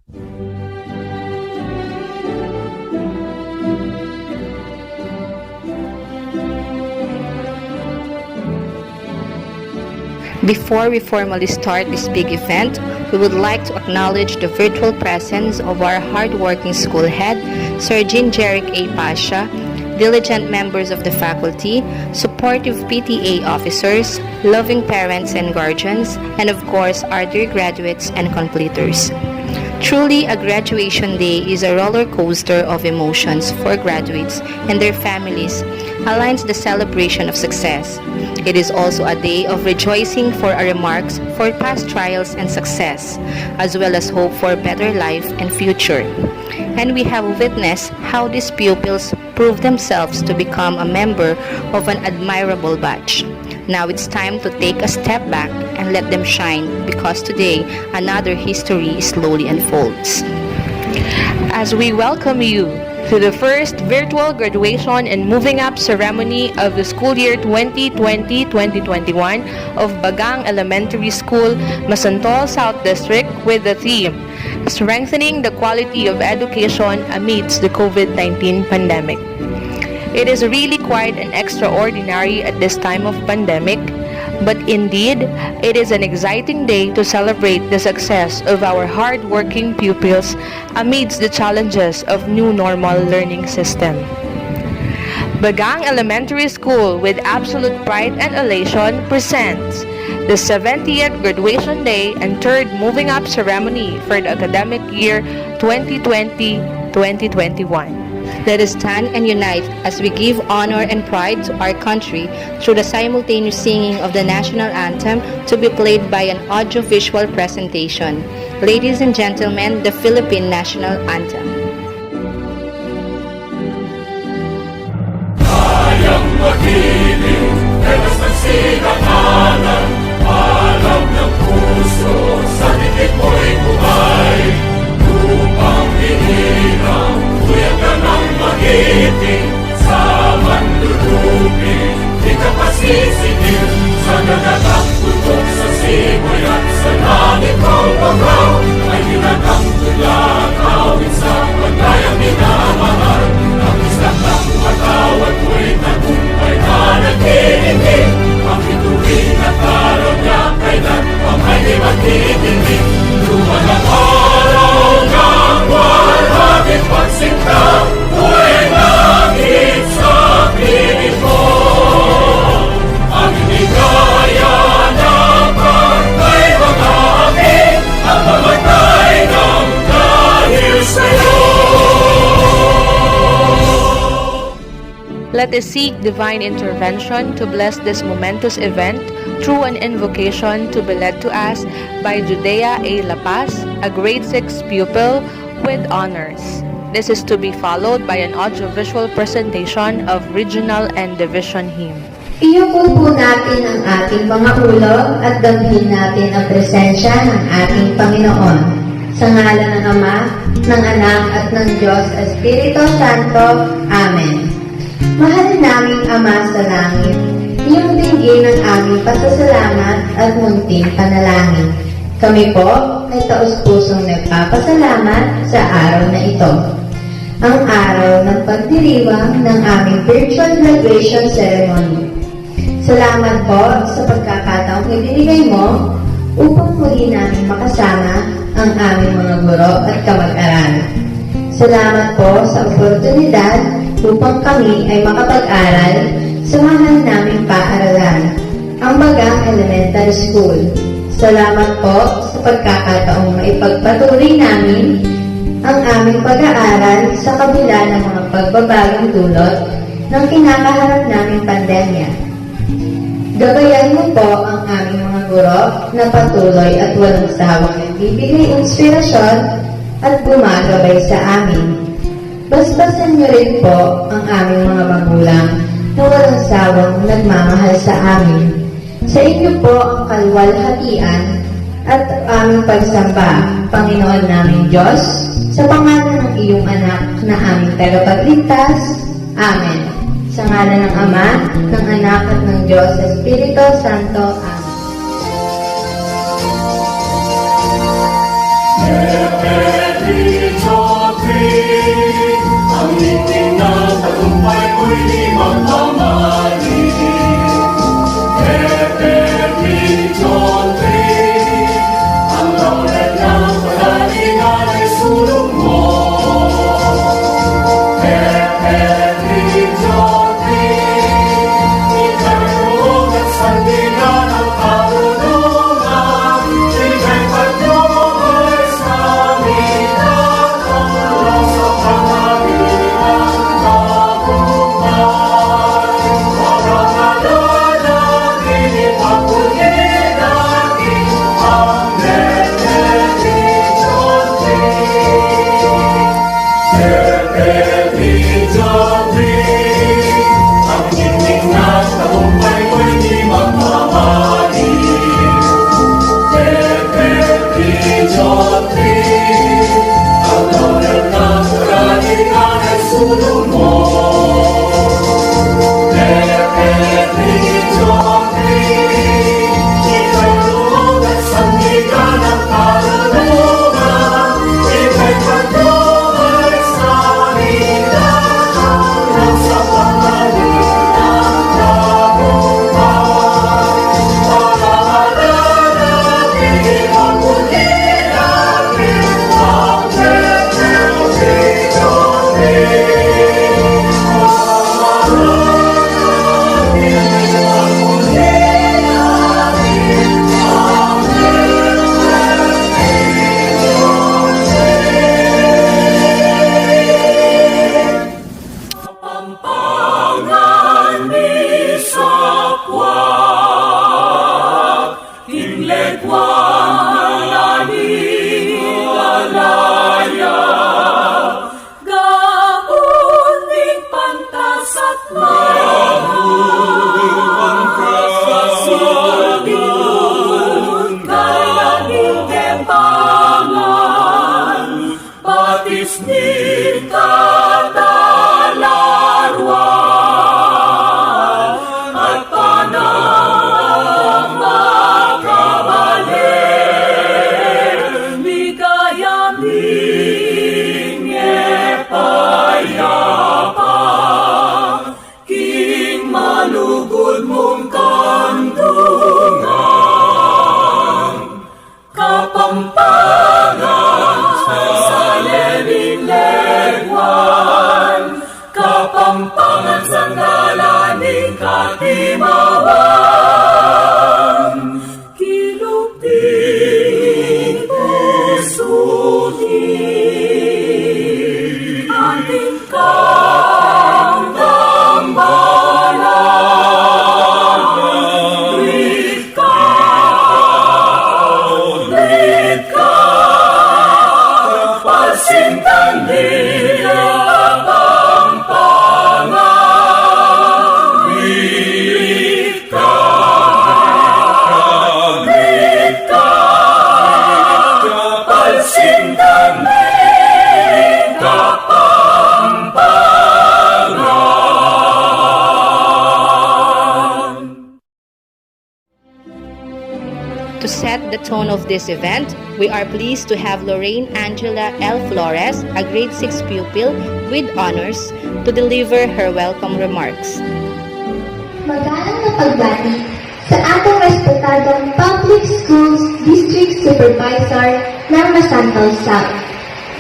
Before we formally start this big event, we would like to acknowledge the virtual presence of our hardworking school head, Sir Jean Jeric A. Pasha, diligent members of the faculty, supportive PTA officers, loving parents and guardians, and of course our dear graduates and completers. Truly, a graduation day is a roller coaster of emotions for graduates and their families, aligns the celebration of success. It is also a day of rejoicing for our remarks for past trials and success, as well as hope for better life and future. And we have witnessed how these pupils prove themselves to become a member of an admirable batch. Now it's time to take a step back and let them shine, because today another history slowly unfolds. As we welcome you to the first virtual graduation and moving up ceremony of the school year 2020-2021 of Bagang Elementary School, Masantol South District, with the theme, Strengthening the Quality of Education Amidst the COVID-19 Pandemic. It is really quite an extraordinary at this time of pandemic, but indeed, it is an exciting day to celebrate the success of our hard-working pupils amidst the challenges of new normal learning system. Bagang Elementary School, with absolute pride and elation, presents the 70th graduation day and third moving up ceremony for the academic year 2020-2021. Let us stand and unite as we give honor and pride to our country through the simultaneous singing of the national anthem to be played by an audio-visual presentation. Ladies and gentlemen, the Philippine National Anthem. Kayang magiliw, dalas ng silanganan, alam ng puso, sa dikit mo'y buhay, upang hinirang, kuya ka ng magiting, sa manlulupin, di ka pasisingil, sa nagatang tutok sa simoy at sa langit mong bagaw, ay hinatang tulad, awit sa paglayang minamahal, ang isang ng matawad mo'y tagumpay na nagkikinig, ang ituwin at araw niya kailan ang may magtitingin, luman ang araw ng walhagin pagsinta, buhay langit sa piling mo. Ang inigaya ng pagkay mga aking, ang mamatay ng dahil sa'yo. Let us seek divine intervention to bless this momentous event through an invocation to be led to us by Judea A. La Paz, a grade 6 pupil with honors. This is to be followed by an audiovisual presentation of regional and division hymn. Iyuko po natin ang ating mga ulo at damhin natin ang presensya ng ating Panginoon. Sa ngalan ng Ama, ng Anak at ng Diyos Espiritu Santo. Amen. Mahal naming Ama sa langit, iyong dinggin ang aming pasasalamat at munting panalangin. Kami po ay taus-pusong nagpapasalamat sa araw na ito. Ang araw ng pagdiriwang ng aming virtual graduation ceremony. Salamat po sa pagkakataong ibinigay mo upang muli namin makasama ang aming mga guro at kamag-aral. Salamat po sa oportunidad upang kami ay makapag-aral sa mahal naming paaralan, ang Bagang Elementary School. Salamat po sa pagkakataong maipagpatuloy namin ang aming pag-aaral sa kabila ng mga pagbabagong dulot ng kinakaharap naming pandemya. Gabayan mo po ang aming mga guro na patuloy at walang sawang nagbibigay inspirasyon at gumagabay sa amin. Basbasan niyo rin po ang aming mga magulang na walang sawang nagmamahal sa amin. Sa inyo po ang kalwalhatian at aming pagsamba, Panginoon naming Diyos, sa pangalan ng iyong anak na aming tagapagligtas. Amen. Sa ngalan ng Ama, ng Anak at ng Diyos Espiritu Santo. Amen. mo'y di magmamali. Every John 3, ang laurel ng pagalingan ay sulong mo. Every John 3, ikarong at sandigan ang karunungan. Ibig pagdumay sa litan, ang mula sa pangalingan tagumpay. Pagkakalalang inipagpulidakin ang Every John 3. Every John 3, ang tingning ng tagumpay ko'y di magmamali. Every John 3, ang laurel ng kagalingan ay sulong mo. Every John 3, ikarong at sandigan ang karunungan. Ibig pagdumay sa litan, hanggang sa pangalingan tagumpay. Pag-aaralan, inipagpulidakin ang Every John 3. Pampangan ni Sapwa, Tinlegwang Nanigalaya, Gapuning Pantasat Kalaning Kepangan, Batis ni Katalarwan, at panang makabalik, ligayaming epayapa, king malugod mong kandungan. Kapampangan sa leling-legwan, Kapampangan sa ngalaning katimawan. Kilupting pusuni, ating kang tambalan. Lead ka, pagsintang Kapampangan. Lead ka, pagsintang Kapampangan. To set the tone of this event, we are pleased to have Lorraine Angela L. Flores, a grade 6 pupil with honors, to deliver her welcome remarks. Magalang na pagbati sa ating respetadong Public Schools District Supervisor ng Masantol South,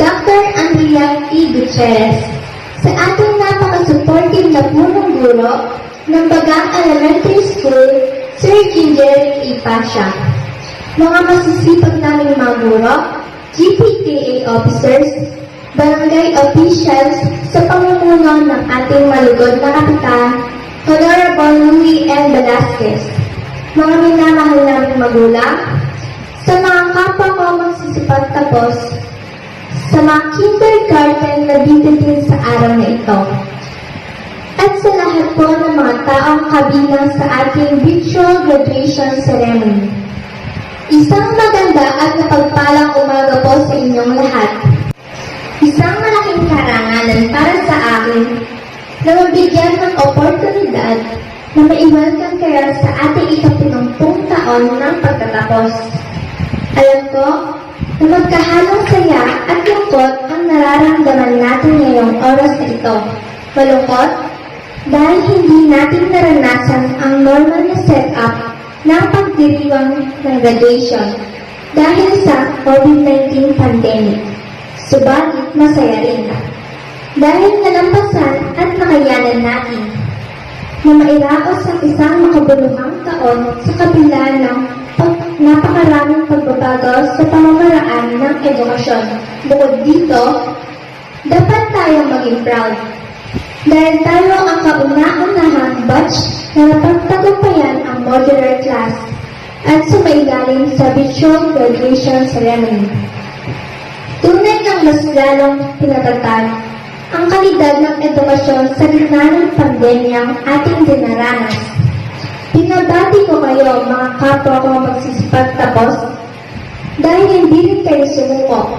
Dr. Andrea E. Gutierrez, sa ating napaka-supportive na punong guro ng Bagang Elementary School, Sir Ginjeric A. Pasha, mga masisipag naming mga guro, GPKA officers, barangay officials sa pamumuno ng ating malugod na kapitan, Honorable Louie M. Velasquez, mga minamahal naming magulang, sa mga kapwa ko magsisipag tapos, sa mga kindergarten na dititin sa araw na ito, at sa lahat po ng mga taong kabilang sa ating virtual graduation ceremony. Isang maganda at napagpalang umaga po sa inyong lahat. Isang malaking karangalan para sa akin na mabigyan ng oportunidad na ma-welcome kayo sa ating ika-70 taon ng pagtatapos. Alam ko na magkahalong saya at lungkot ang nararamdaman natin ngayong oras na ito. Malungkot dahil hindi natin naranasan ang normal na setup ng pagdiriwang ng graduation dahil sa COVID-19 pandemic. Subalit masaya rin dahil nalampasan at nakayanan natin na mairaos ang isang makabuluhang taon sa kabila ng napakaraming pagbabago sa pamamaraan ng edukasyon. Bukod dito, dapat tayong maging proud dahil tayo ang kauna-unahang batch na napagtagumpayan ang modular class at sumailalim sa virtual graduation ceremony. Tunay ng mas lalong pinatatag ang kalidad ng edukasyon sa gitna ng pandemyang ating dinaranas. Pinabati ko kayo mga kapwa ko magsisipagtapos dahil hindi rin kayo sumuko.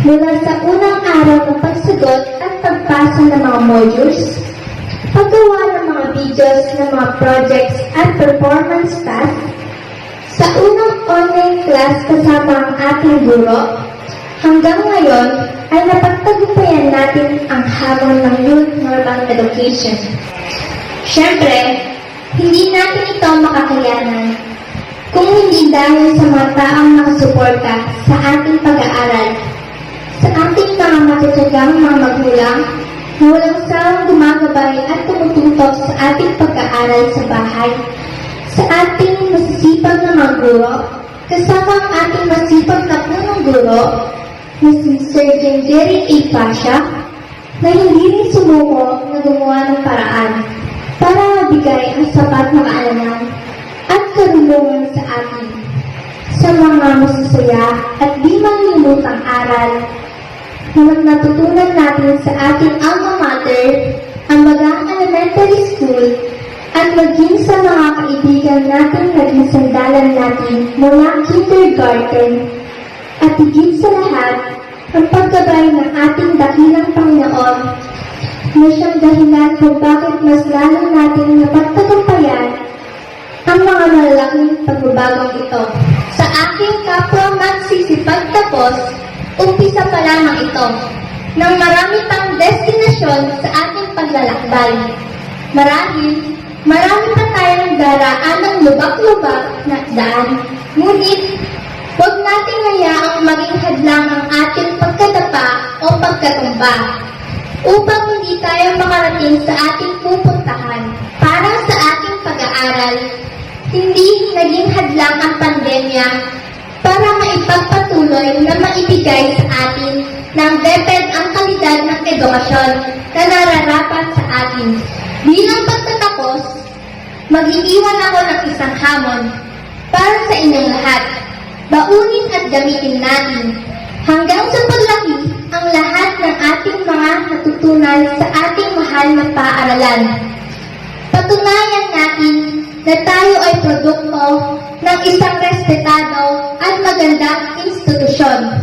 Mula sa unang araw ng pagsagot at pagpasa ng mga modules, paggawa ng mga videos ng mga projects at performance tasks, sa unang online class kasama ang ating guro, hanggang ngayon ay napagtagumpayan natin ang hamon ng youth normal education. Siyempre, hindi natin ito makakayanan kung hindi dahil sa mga taong nakasuporta sa ating pag-aaral, sa ating mga matutyagang mga magulang na walang sawang gumagabay at tumututok sa ating pag-aaral sa bahay, sa ating masisipag na mga guro, kasama ang ating masipag na punong guro na si Surgeon Jerry A. Pasha, na hindi rin sumuko na gumawa ng paraan para mabigay ang sapat na kaalaman at karunungan sa atin. Sa mga masasaya at di manlimutang aral na natutunan natin sa ating alma mater, ang Bagang Elementary School, at maging sa mga kaibigan natin naging sandalan natin mula kindergarten, at higit sa lahat, ang paggabay ng ating dakilang Panginoon na siyang dahilan kung bakit mas lalo natin napagtagumpayan ang mga malalaking pagbabagong ito. Sa aking kapwa magsisipagtapos, umpisa pa lamang ito ng marami pang destinasyon sa ating paglalakbay. Marami pa tayong daraan ng lubak-lubak na daan, ngunit huwag nating hayaang maging hadlang ang ating pagkadapa o pagkatumba upang hindi tayo makarating sa ating pupuntahan. Para sa ating pag-aaral, hindi naging hadlang ang pandemya para maipagpatuloy na maibigay sa atin ng DepEd ang kalidad ng edukasyon na nararapat sa atin. Bilang pagtatapos, mag-iiwan ako ng isang hamon para sa inyong lahat. Baunin at gamitin natin hanggang sa paglaki ang lahat ng ating mga natutunan sa ating mahal na paaralan. Patunayan natin na tayo ay produkto ng isang respetado at magandang institusyon.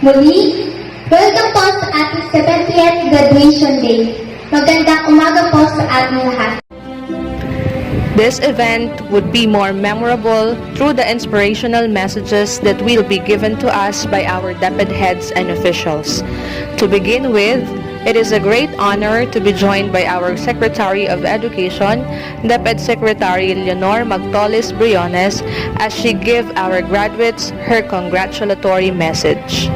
Muli, welcome po sa ating 70th Graduation Day. Magandang umaga po sa ating lahat. This event would be more memorable through the inspirational messages that will be given to us by our DepEd heads and officials. To begin with, it is a great honor to be joined by our Secretary of Education, DepEd Secretary Leonor Magtolis Briones, as she gives our graduates her congratulatory message.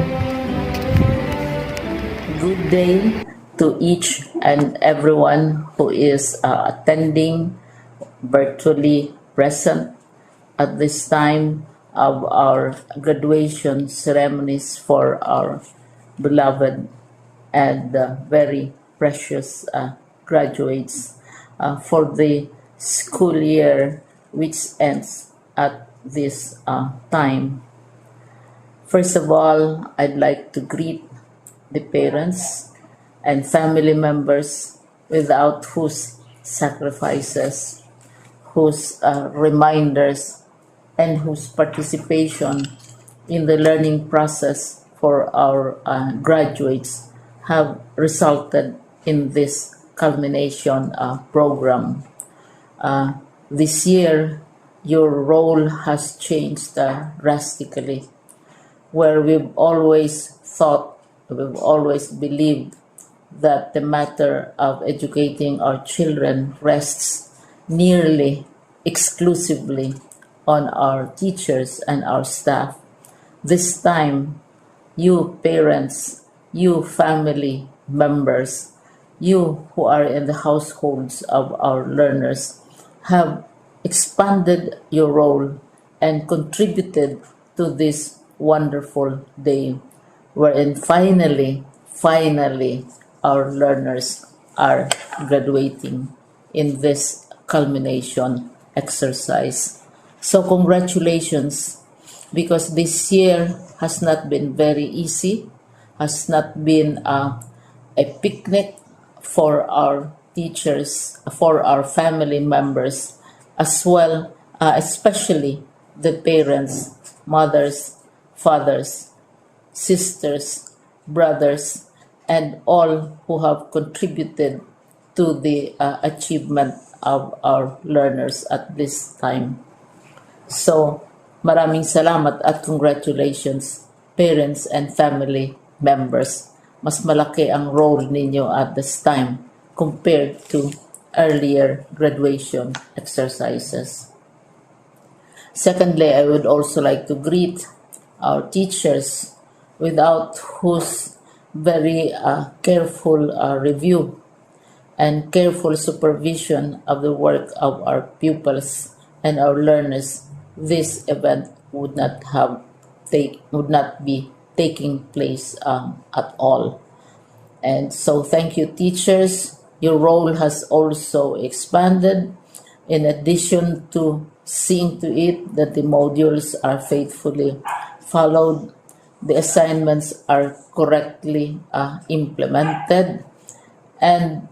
Good day to each and everyone who is attending virtually present at this time of our graduation ceremonies for our beloved and very precious graduates for the school year which ends at this time. First of all, I'd like to greet the parents and family members without whose sacrifices, whose reminders, and whose participation in the learning process for our graduates have resulted in this culmination program. This year, your role has changed drastically, where we've always thought, we've always believed that the matter of educating our children rests nearly exclusively on our teachers and our staff. This time, you parents, you family members, you who are in the households of our learners have expanded your role and contributed to this wonderful day wherein finally, our learners are graduating in this culmination exercise. So congratulations, because this year has not been very easy, has not been a picnic for our teachers, for our family members, as well, especially the parents, mothers, fathers, sisters, brothers, and all who have contributed to the achievement of our learners at this time. So, maraming salamat at congratulations, parents and family members. Mas malaki ang role ninyo at this time compared to earlier graduation exercises. Secondly, I would also like to greet our teachers, without whose very careful review and careful supervision of the work of our pupils and our learners, this event would not be taking place at all. And so thank you, teachers. Your role has also expanded, in addition to seeing to it that the modules are faithfully followed, the assignments are correctly implemented, and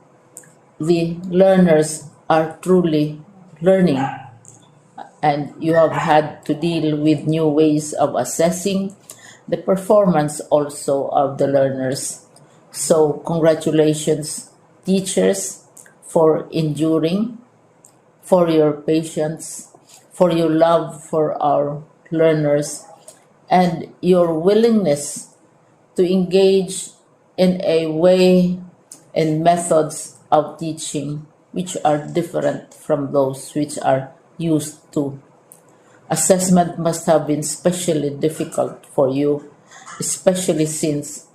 the learners are truly learning. And you have had to deal with new ways of assessing the performance also of the learners. So congratulations, teachers, for enduring, for your patience, for your love for our learners, and your willingness to engage in a way and methods of teaching which are different from those which are used to. Assessment must have been especially difficult for you, especially since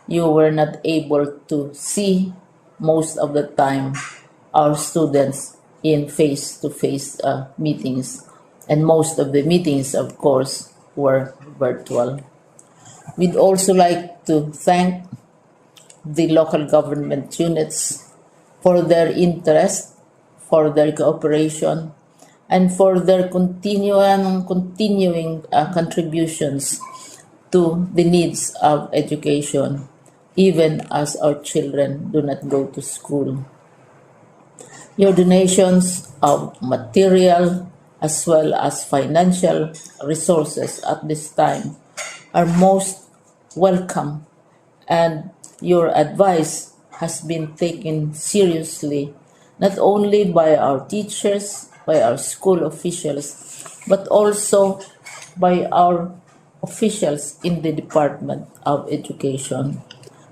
you were not able to see most of the time our students in face-to-face meetings, and most of the meetings, of course, were virtual. We'd also like to thank the local government units for their interest, for their cooperation, and for their continuing contributions to the needs of education, even as our children do not go to school. Your donations of material as well as financial resources at this time are most welcome, and your advice has been taken seriously not only by our teachers, by our school officials, but also by our officials in the Department of Education.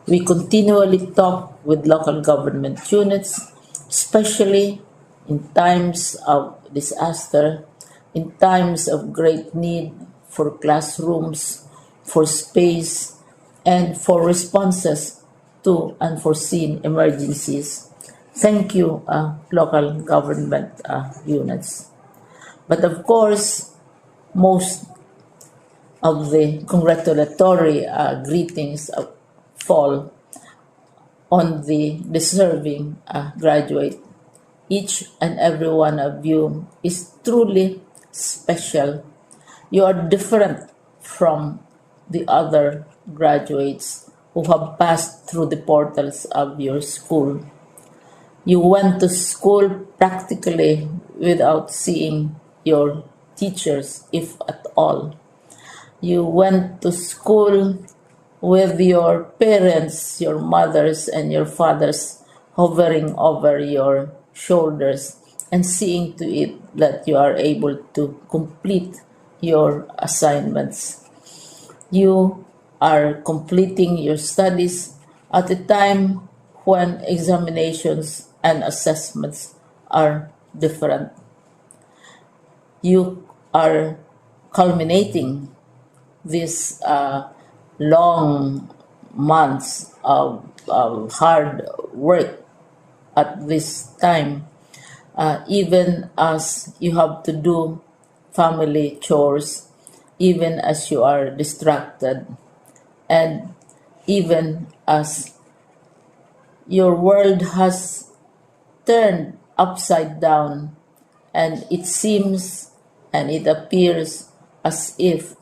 We continually talk with local government units, especially in times of disaster, in times of great need for classrooms, for space, and for responses to unforeseen emergencies. Thank you, local government units. But of course, most of the congratulatory greetings fall on the deserving graduate. Each and every one of you is truly special. You are different from the other graduates who have passed through the portals of your school. You went to school practically without seeing your teachers, if at all. You went to school with your parents, your mothers, and your fathers hovering over your shoulders and seeing to it that you are able to complete your assignments. You are completing your studies at a time when examinations and assessments are different. You are culminating these long months of hard work at this time, even as you have to do family chores, even as you are distracted, and even as your world has turned upside down, and it seems and it appears as if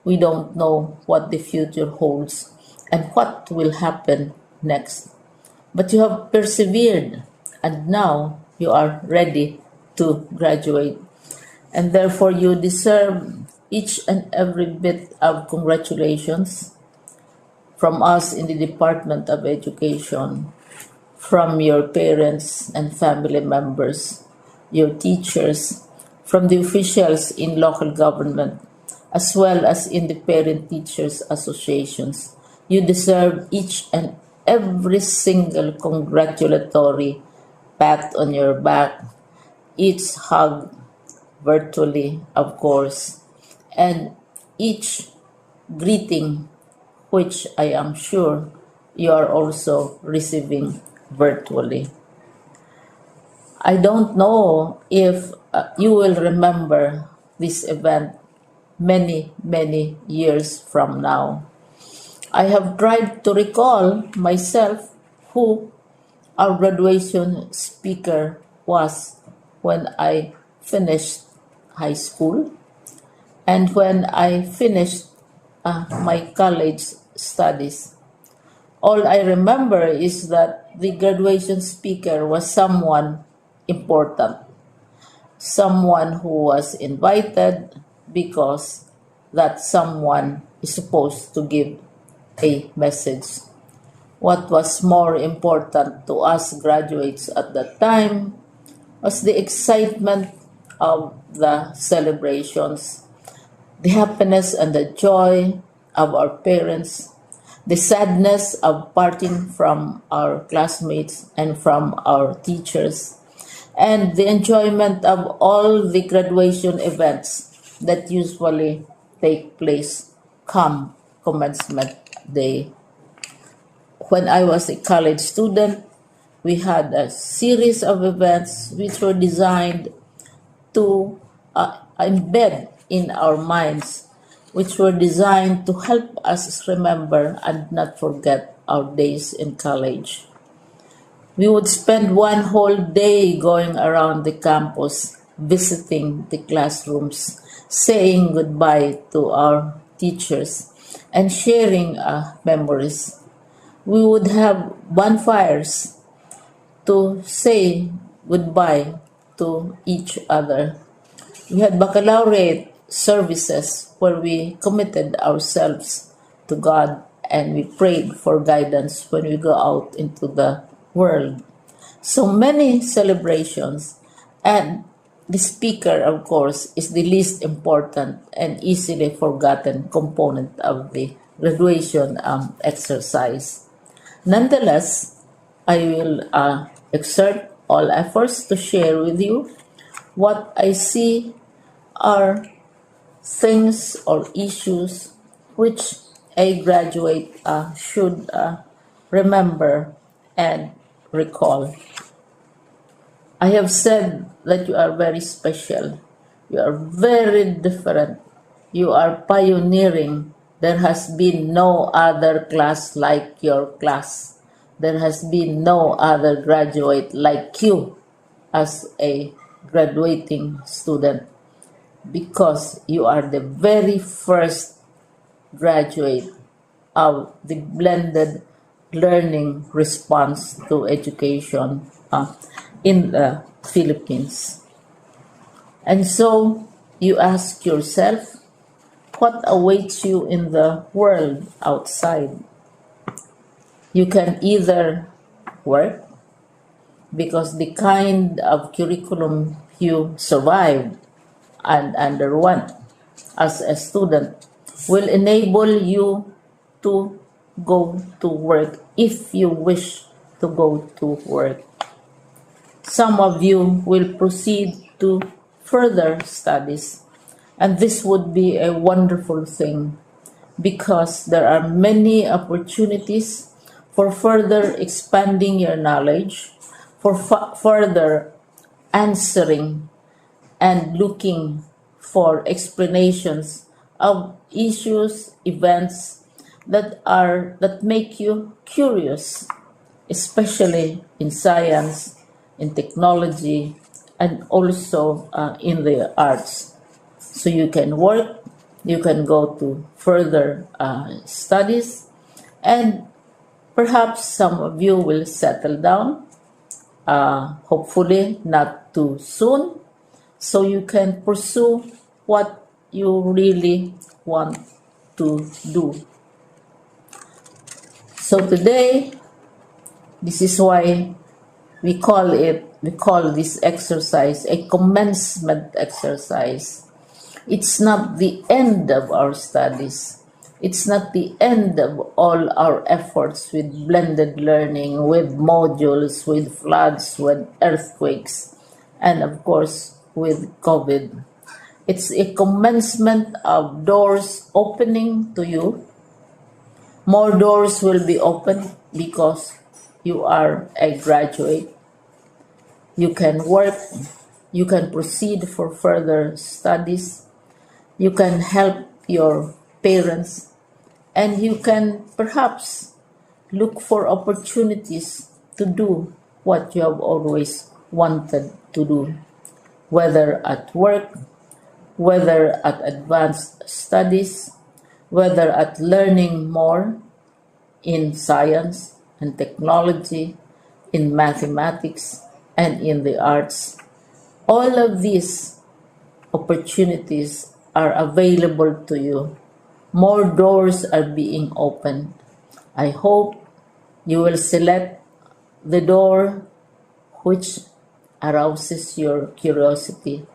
we don't know what the future holds and what will happen next. But you have persevered, and now you are ready to graduate. And therefore, you deserve each and every bit of congratulations from us in the Department of Education, from your parents and family members, your teachers, from the officials in local government, as well as in the parent teachers associations. You deserve each and every single congratulatory pat on your back, each hug virtually, of course, and each greeting, which I am sure you are also receiving virtually. I don't know if you will remember this event many, many years from now. I have tried to recall myself who our graduation speaker was when I finished high school and when I finished my college studies. All I remember is that the graduation speaker was someone important, someone who was invited because that someone is supposed to give a message. What was more important to us graduates at that time was the excitement of the celebrations, the happiness and the joy of our parents, the sadness of parting from our classmates and from our teachers, and the enjoyment of all the graduation events that usually take place come commencement day. When I was a college student, we had a series of events which were designed to embed in our minds, which were designed to help us remember and not forget our days in college. We would spend one whole day going around the campus, visiting the classrooms, saying goodbye to our teachers, and sharing memories. We would have bonfires to say goodbye to each other. We had baccalaureate services where we committed ourselves to God and we prayed for guidance when we go out into the world. So many celebrations, and the speaker, of course, is the least important and easily forgotten component of the graduation exercise. Nonetheless, I will exert all efforts to share with you what I see are things or issues which a graduate should remember and recall. I have said that you are very special. You are very different. You are pioneering. There has been no other class like your class. There has been no other graduate like you as a graduating student, because you are the very first graduate of the blended learning response to education in the Philippines. And so you ask yourself, what awaits you in the world outside? You can either work, because the kind of curriculum you survived and underwent as a student will enable you to go to work if you wish to go to work. Some of you will proceed to further studies, and this would be a wonderful thing because there are many opportunities for further expanding your knowledge, for further answering and looking for explanations of issues, events that make you curious, especially in science, in technology, and also in the arts. So you can work, you can go to further studies, and perhaps some of you will settle down, hopefully not too soon, so you can pursue what you really want to do. So today, this is why we call this exercise a commencement exercise. It's not the end of our studies. It's not the end of all our efforts with blended learning, with modules, with floods, with earthquakes, and of course with COVID. It's a commencement of doors opening to you. More doors will be opened because you are a graduate. You can work, you can proceed for further studies, you can help your parents, and you can perhaps look for opportunities to do what you have always wanted to do, whether at work, whether at advanced studies, whether at learning more in science and technology, in mathematics, and in the arts. All of these opportunities are available to you. More doors are being opened. I hope you will select the door which arouses your curiosity,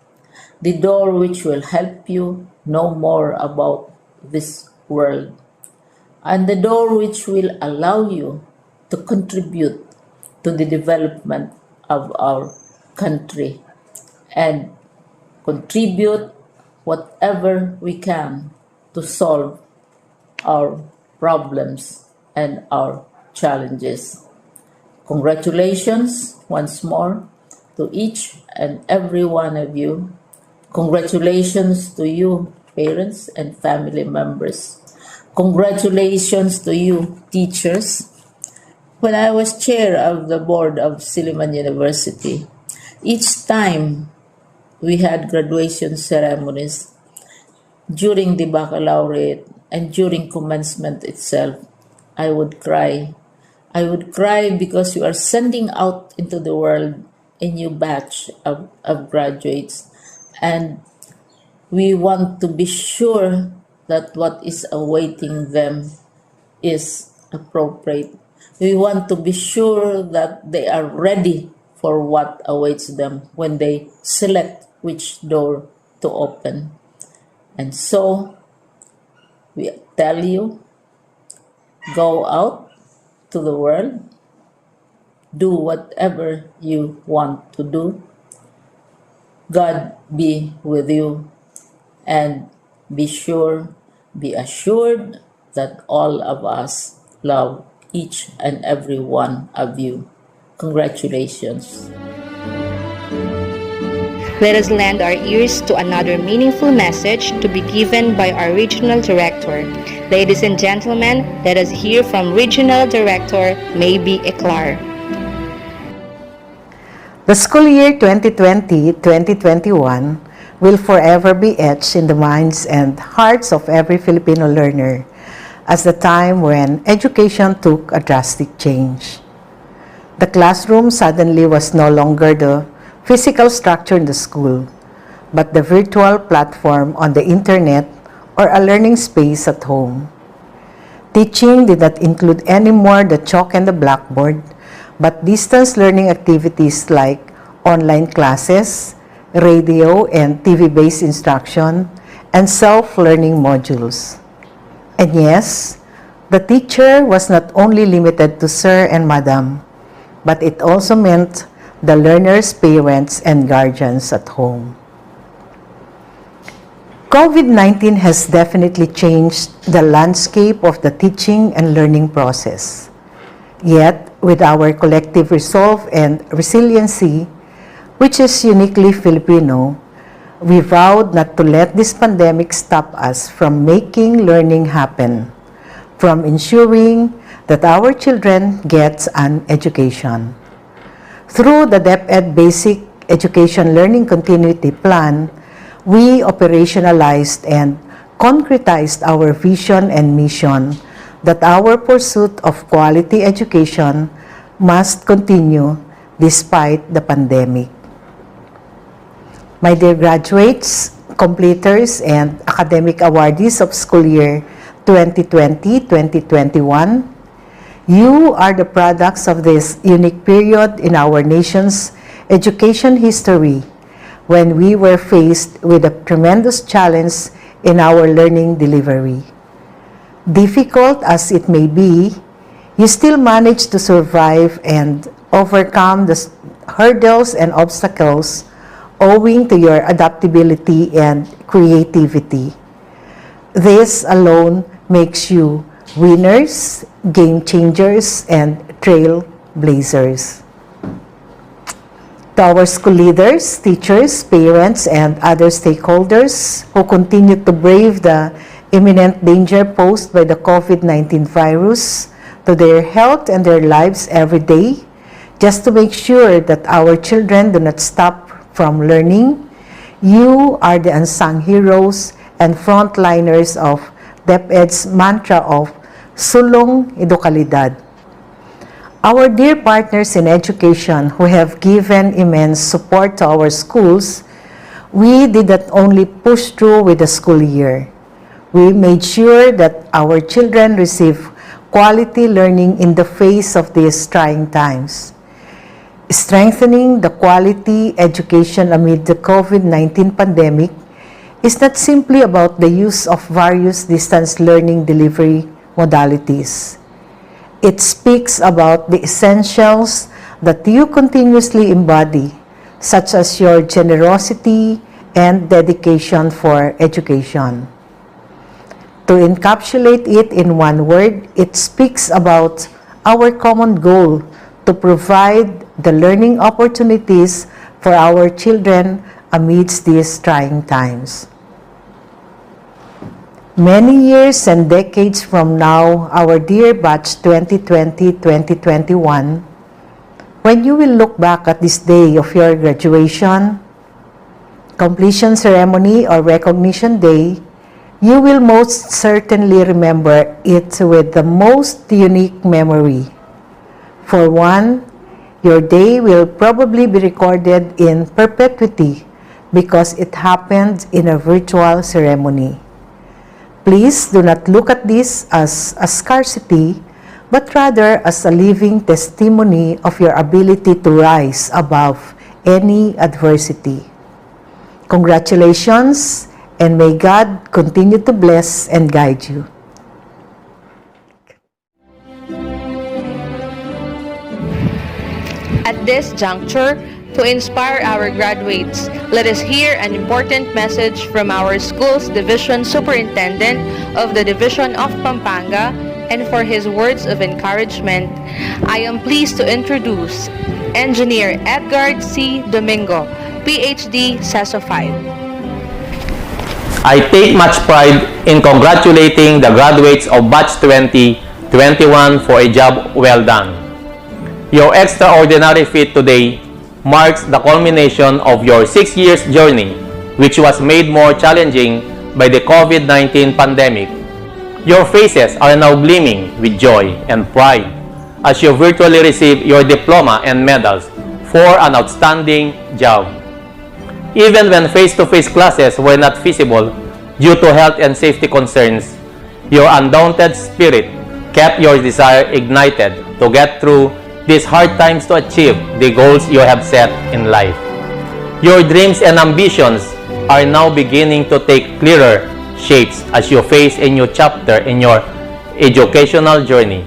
the door which will help you know more about this world, and the door which will allow you to contribute to the development of our country and contribute whatever we can to solve our problems and our challenges. Congratulations once more to each and every one of you. Congratulations to you, parents and family members. Congratulations to you, teachers. When I was chair of the board of Silliman University, each time we had graduation ceremonies, during the baccalaureate and during commencement itself, I would cry. I would cry because you are sending out into the world a new batch of graduates, and we want to be sure that what is awaiting them is appropriate. We want to be sure that they are ready for what awaits them when they select which door to open. And so, we tell you, go out to the world, do whatever you want to do. God be with you, and be assured that all of us love each and every one of you. Congratulations. Let us lend our ears to another meaningful message to be given by our Regional Director. Ladies and gentlemen, let us hear from Regional Director Maybe Eclar. The school year 2020-2021 will forever be etched in the minds and hearts of every Filipino learner as the time when education took a drastic change. The classroom suddenly was no longer the physical structure in the school, but the virtual platform on the internet or a learning space at home. Teaching did not include anymore the chalk and the blackboard, but distance learning activities like online classes, radio and TV-based instruction, and self-learning modules. And yes, the teacher was not only limited to sir and madam, but it also meant the learners, parents, and guardians at home. COVID-19 has definitely changed the landscape of the teaching and learning process. Yet, with our collective resolve and resiliency, which is uniquely Filipino, we vowed not to let this pandemic stop us from making learning happen, from ensuring that our children get an education. Through the DepEd Basic Education Learning Continuity Plan, we operationalized and concretized our vision and mission that our pursuit of quality education must continue despite the pandemic. My dear graduates, completers, and academic awardees of school year 2020-2021, you are the products of this unique period in our nation's education history when we were faced with a tremendous challenge in our learning delivery. Difficult as it may be, you still managed to survive and overcome the hurdles and obstacles owing to your adaptability and creativity. This alone makes you winners, game changers, and trailblazers. To our school leaders, teachers, parents, and other stakeholders who continue to brave the imminent danger posed by the COVID-19 virus to their health and their lives every day, just to make sure that our children do not stop from learning, you are the unsung heroes and frontliners of DepEd's mantra of Sulong Edukalidad. Our dear partners in education who have given immense support to our schools, we did not only push through with the school year. We made sure that our children receive quality learning in the face of these trying times. Strengthening the quality education amid the COVID-19 pandemic is not simply about the use of various distance learning delivery modalities. It speaks about the essentials that you continuously embody, such as your generosity and dedication for education. To encapsulate it in one word, it speaks about our common goal to provide the learning opportunities for our children amidst these trying times. Many years and decades from now, our dear batch 2020-2021, when you will look back at this day of your graduation, completion ceremony, or recognition day, you will most certainly remember it with the most unique memory. For one, your day will probably be recorded in perpetuity because it happened in a virtual ceremony. Please do not look at this as a scarcity, but rather as a living testimony of your ability to rise above any adversity. Congratulations, and may God continue to bless and guide you. At this juncture, to inspire our graduates, let us hear an important message from our school's Division Superintendent of the Division of Pampanga, and for his words of encouragement, I am pleased to introduce Engineer Edgar C. Domingo, PhD, SESO 5. I take much pride in congratulating the graduates of Batch 2021 for a job well done. Your extraordinary feat today marks the culmination of your 6 years journey, which was made more challenging by the COVID-19 pandemic. Your faces are now gleaming with joy and pride as you virtually receive your diploma and medals for an outstanding job. Even when face-to-face classes were not feasible due to health and safety concerns, your undaunted spirit kept your desire ignited to get through these hard times to achieve the goals you have set in life. Your dreams and ambitions are now beginning to take clearer shapes as you face a new chapter in your educational journey.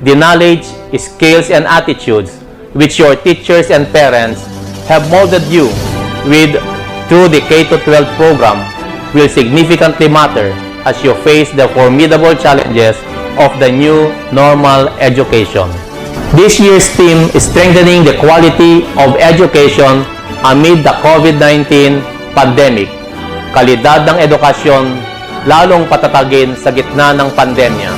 The knowledge, skills, and attitudes which your teachers and parents have molded you with through the K-12 program will significantly matter as you face the formidable challenges of the new normal education. This year's theme is strengthening the quality of education amid the COVID-19 pandemic. Kalidad ng edukasyon, lalong patatagin sa gitna ng pandemya.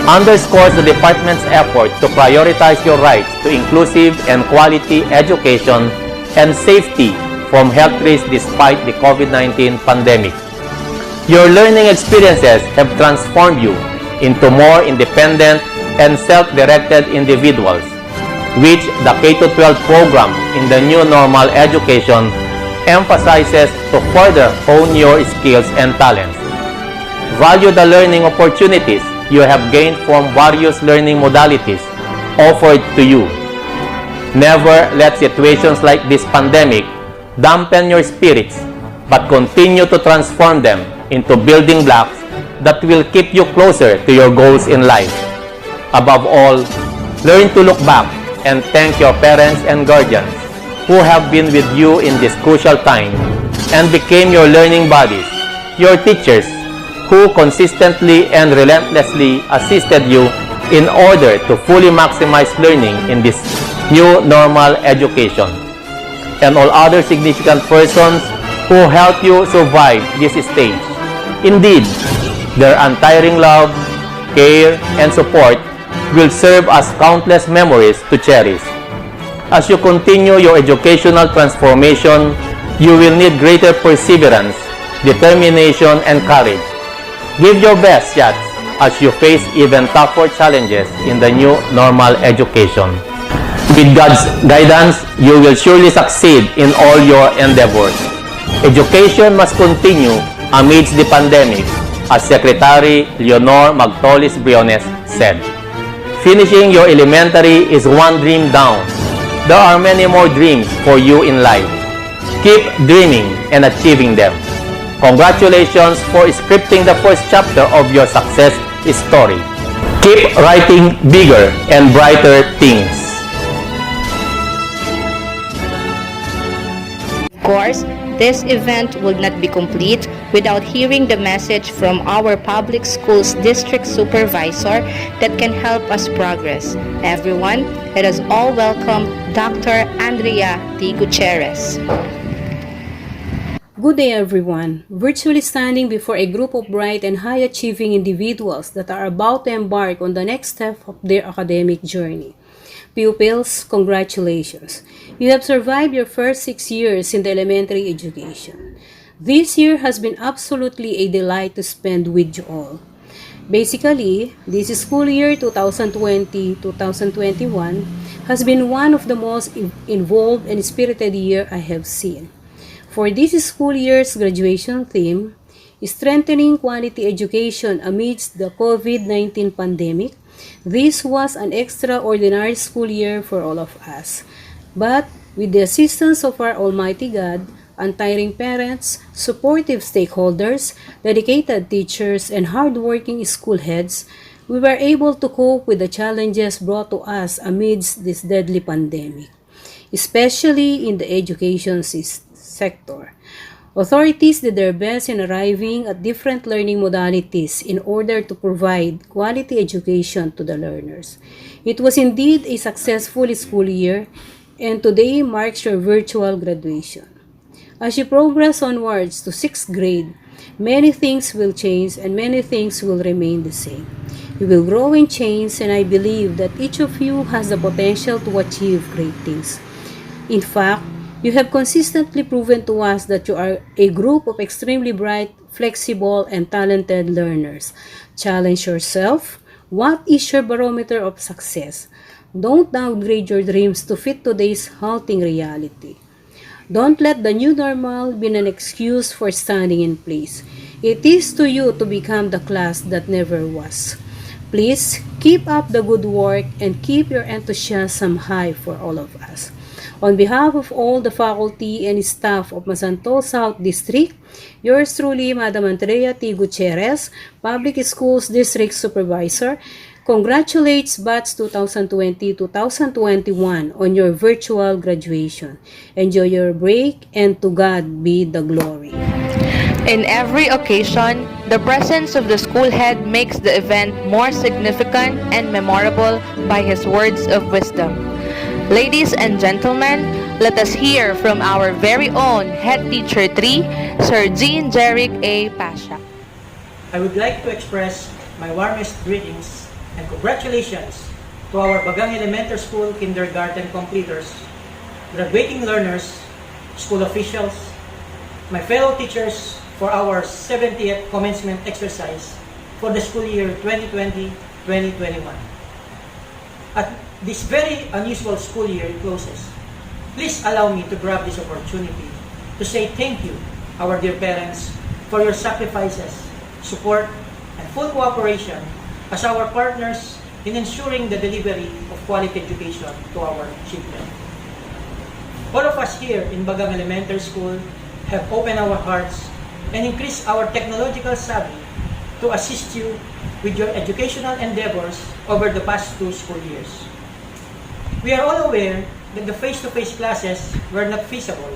Underscores the department's effort to prioritize your rights to inclusive and quality education and safety from health risks despite the COVID-19 pandemic. Your learning experiences have transformed you into more independent and self-directed individuals, which the K-12 program in the new normal education emphasizes to further hone your skills and talents. Value the learning opportunities you have gained from various learning modalities offered to you. Never let situations like this pandemic dampen your spirits, but continue to transform them into building blocks that will keep you closer to your goals in life. Above all, learn to look back and thank your parents and guardians who have been with you in this crucial time and became your learning buddies, your teachers who consistently and relentlessly assisted you in order to fully maximize learning in this new normal education, and all other significant persons who helped you survive this stage. Indeed, their untiring love, care, and support will serve as countless memories to cherish. As you continue your educational transformation, you will need greater perseverance, determination, and courage. Give your best shots as you face even tougher challenges in the new normal education. With God's guidance, you will surely succeed in all your endeavors. Education must continue amidst the pandemic, as Secretary Leonor Magtolis Briones said. Finishing your elementary is one dream down. There are many more dreams for you in life. Keep dreaming and achieving them. Congratulations for scripting the first chapter of your success story. Keep writing bigger and brighter things. Of course, this event would not be complete without hearing the message from our public schools district supervisor that can help us progress. Everyone, let us all welcome Dr. Andrea T. Gutierrez. Good day everyone. Virtually standing before a group of bright and high-achieving individuals that are about to embark on the next step of their academic journey. Pupils, congratulations. You have survived your first 6 years in the elementary education. This year has been absolutely a delight to spend with you all. Basically, this school year 2020-2021 has been one of the most involved and spirited year I have seen. For this school year's graduation theme, Strengthening Quality Education Amidst the COVID-19 Pandemic, this was an extraordinary school year for all of us. But with the assistance of our Almighty God, untiring parents, supportive stakeholders, dedicated teachers, and hardworking school heads, we were able to cope with the challenges brought to us amidst this deadly pandemic, especially in the education sector. Authorities did their best in arriving at different learning modalities in order to provide quality education to the learners. It was indeed a successful school year, and today marks your virtual graduation. As you progress onwards to 6th grade, many things will change and many things will remain the same. You will grow and change, and I believe that each of you has the potential to achieve great things. In fact, you have consistently proven to us that you are a group of extremely bright, flexible, and talented learners. Challenge yourself. What is your barometer of success? Don't downgrade your dreams to fit today's halting reality. Don't let the new normal be an excuse for standing in place. It is to you to become the class that never was. Please keep up the good work and keep your enthusiasm high for all of us. On behalf of all the faculty and staff of Masantol South District, yours truly, Madam Andrea T. Gutierrez, Public Schools District Supervisor, congratulates Batch 2020-2021 on your virtual graduation. Enjoy your break, and to God be the glory. In every occasion, the presence of the school head makes the event more significant and memorable by his words of wisdom. Ladies and gentlemen, let us hear from our very own Head Teacher 3, Sir Jean Jeric A. Pasha. I would like to express my warmest greetings and congratulations to our Bagang Elementary School kindergarten completers, graduating learners, school officials, my fellow teachers for our 70th commencement exercise for the school year 2020-2021. At this very unusual school year closes, please allow me to grab this opportunity to say thank you, our dear parents, for your sacrifices, support, and full cooperation as our partners in ensuring the delivery of quality education to our children. All of us here in Bagang Elementary School have opened our hearts and increased our technological savvy to assist you with your educational endeavors over the past 2 school years. We are all aware that the face-to-face classes were not feasible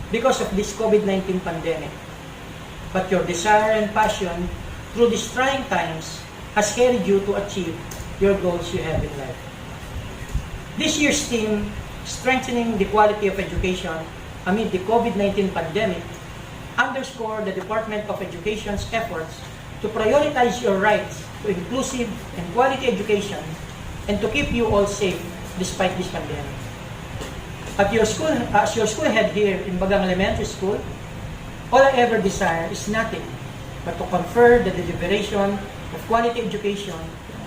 because of this COVID-19 pandemic. But your desire and passion through these trying times has carried you to achieve your goals you have in life. This year's theme, Strengthening the Quality of Education amid the COVID-19 pandemic, underscore the Department of Education's efforts to prioritize your rights to inclusive and quality education and to keep you all safe despite this pandemic. As your school head here in Bagang Elementary School, all I ever desire is nothing but to confer the deliberation of quality education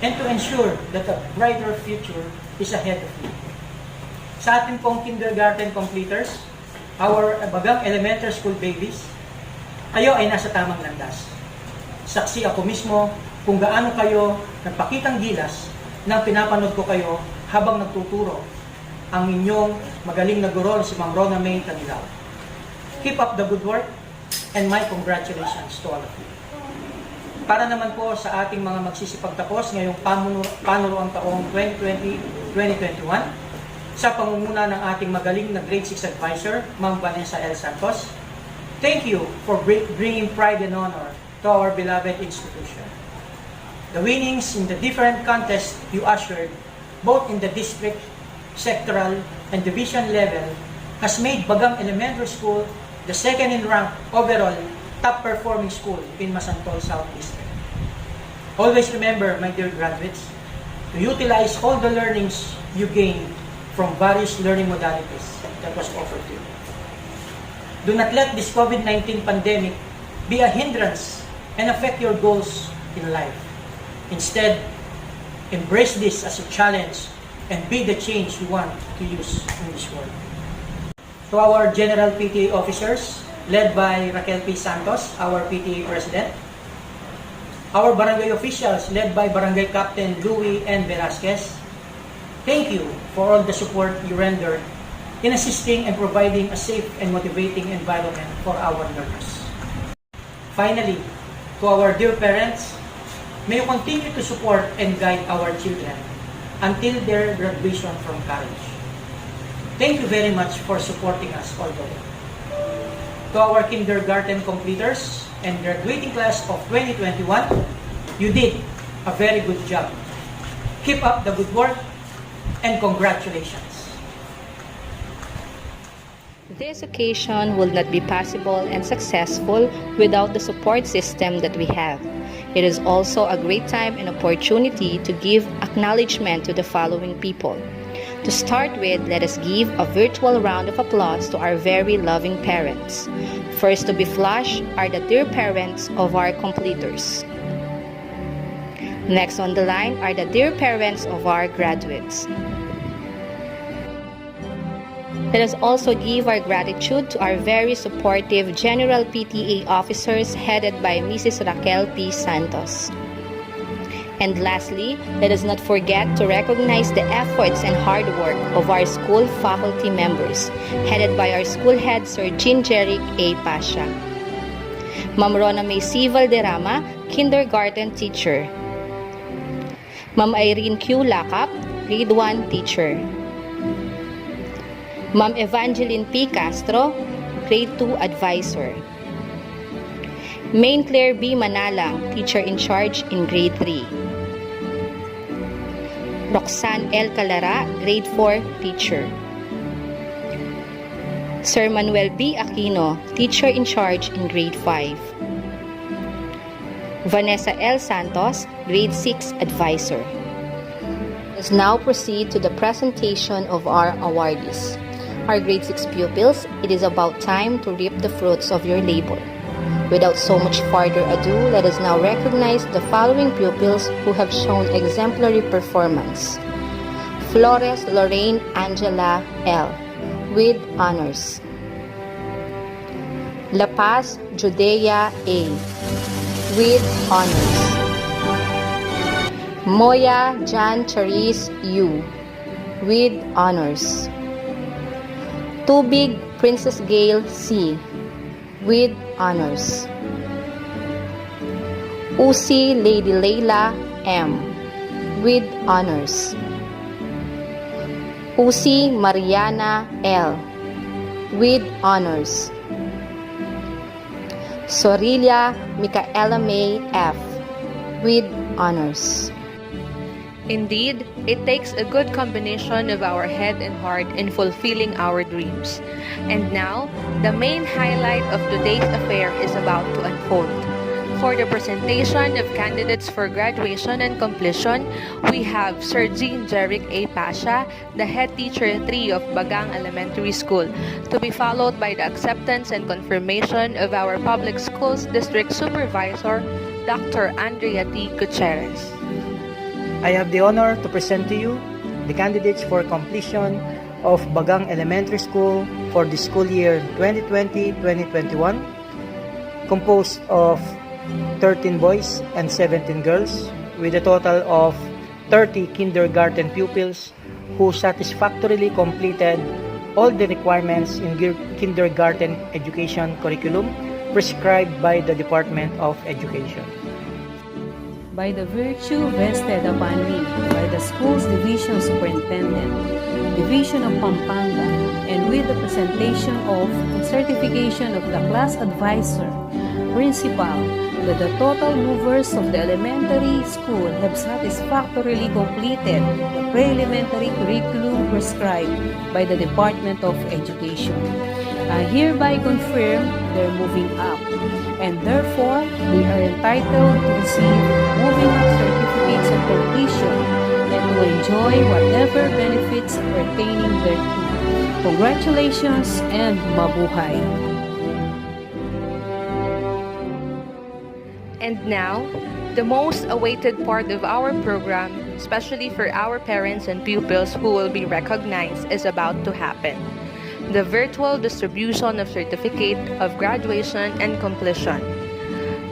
and to ensure that a brighter future is ahead of you. Sa ating pong kindergarten completers, our Bagang Elementary School babies, kayo ay nasa tamang landas. Saksi ako mismo kung gaano kayo nagpakitang gilas nang pinapanood ko kayo habang nagtuturo ang inyong magaling na guro si Ma'am Rona May Tanilao. Keep up the good work and my congratulations to all of you. Para naman po sa ating mga magsisipagtapos ngayong panunuang taong 2020-2021, sa pangunguna ng ating magaling na Grade 6 Advisor, Ma'am Vanessa L. Santos, thank you for bringing pride and honor to our beloved institution. The winnings in the different contests you ushered, both in the district, sectoral, and division level, has made Bagang Elementary School the second in rank overall top-performing school in Masantol South District. Always remember, my dear graduates, to utilize all the learnings you gained from various learning modalities that was offered to you. Do not let this COVID-19 pandemic be a hindrance and affect your goals in life. Instead, embrace this as a challenge and be the change you want to use in this world. To our General PTA officers, led by Raquel P. Santos, our PTA President, our barangay officials, led by Barangay Captain Louie N. Velasquez, thank you for all the support you rendered in assisting and providing a safe and motivating environment for our learners. Finally, to our dear parents, may you continue to support and guide our children until their graduation from college. Thank you very much for supporting us all the way. To our kindergarten completers and graduating class of 2021, you did a very good job. Keep up the good work and congratulations. This occasion will not be possible and successful without the support system that we have. It is also a great time and opportunity to give acknowledgement to the following people. To start with, let us give a virtual round of applause to our very loving parents. First to be flushed are the dear parents of our completers. Next on the line are the dear parents of our graduates. Let us also give our gratitude to our very supportive General PTA officers headed by Mrs. Raquel P. Santos. And lastly, let us not forget to recognize the efforts and hard work of our school faculty members, headed by our school head, Sir Jean Jeric A. Pasha. Ma'am Rona May C. Valderrama, kindergarten teacher. Ma'am Irene Q. Lakap, Grade 1 Teacher. Ma'am Evangeline P. Castro, Grade 2 Advisor. Main Claire B. Manalang, Teacher in Charge in Grade 3. Roxanne L. Calara, Grade 4 Teacher. Sir Manuel B. Aquino, Teacher in Charge in Grade 5. Vanessa L. Santos, Grade 6 Advisor. Let's now proceed to the presentation of our awardees. Our Grade 6 pupils, it is about time to reap the fruits of your labor. Without so much further ado, let us now recognize the following pupils who have shown exemplary performance. Flores Lorraine Angela L. with honors. La Paz Judea A. with honors. Moya Jan Charis U. with honors. Tubig Princess Gail C. with honors. Usi Lady Layla M. with honors. Usi Mariana L. with honors. Sorilia Micaela May F. with honors. Indeed, it takes a good combination of our head and heart in fulfilling our dreams. And now, the main highlight of today's affair is about to unfold. For the presentation of candidates for graduation and completion, we have Sir Jean Jeric A. Pasha, the head teacher 3 of Bagang Elementary School, to be followed by the acceptance and confirmation of our Public Schools District Supervisor, Dr. Andrea T. Gutierrez. I have the honor to present to you the candidates for completion of Bagang Elementary School for the school year 2020-2021, composed of 13 boys and 17 girls, with a total of 30 kindergarten pupils who satisfactorily completed all the requirements in kindergarten education curriculum prescribed by the Department of Education. By the virtue vested upon me by the school's division superintendent, Division of Pampanga, and with the presentation of and certification of the class advisor, principal, that the total movers of the elementary school have satisfactorily completed the pre-elementary curriculum prescribed by the Department of Education. I hereby confirm their moving up, and therefore they are entitled to receive moving up certificates of completion and to enjoy whatever benefits pertaining thereto. Congratulations and mabuhay! And now, the most awaited part of our program, especially for our parents and pupils who will be recognized, is about to happen. The virtual distribution of certificate of graduation and completion.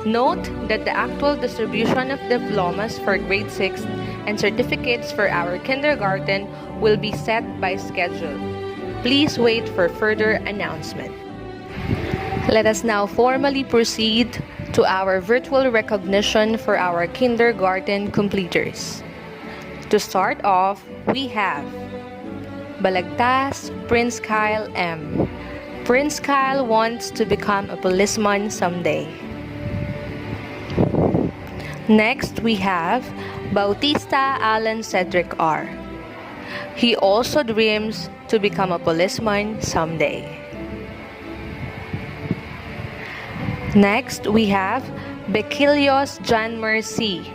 Note that the actual distribution of diplomas for grade 6 and certificates for our kindergarten will be set by schedule. Please wait for further announcement. Let us now formally proceed to our virtual recognition for our kindergarten completers. To start off, we have Balagtas Prince Kyle M. Prince Kyle wants to become a policeman someday. Next, we have Bautista Alan Cedric R. He also dreams to become a policeman someday. Next, we have Bekilios Janmer C.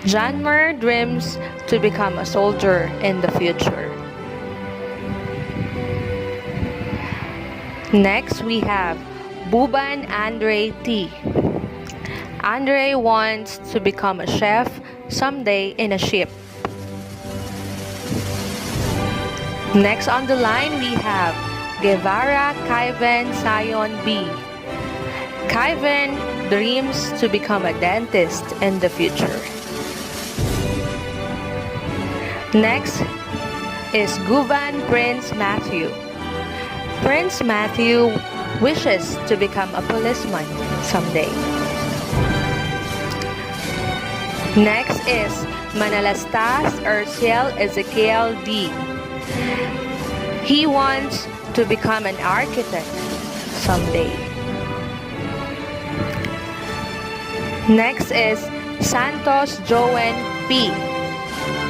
Janmer dreams to become a soldier in the future. Next, we have Buban Andre T. Andre wants to become a chef someday in a ship. Next on the line, we have Guevara Kaiven Sion B. Kaiven dreams to become a dentist in the future. Next is Guvan Prince Matthew. Prince Matthew wishes to become a policeman someday. Next is Manalastas Arciel Ezekiel D. He wants to become an architect someday. Next is Santos Joanne P.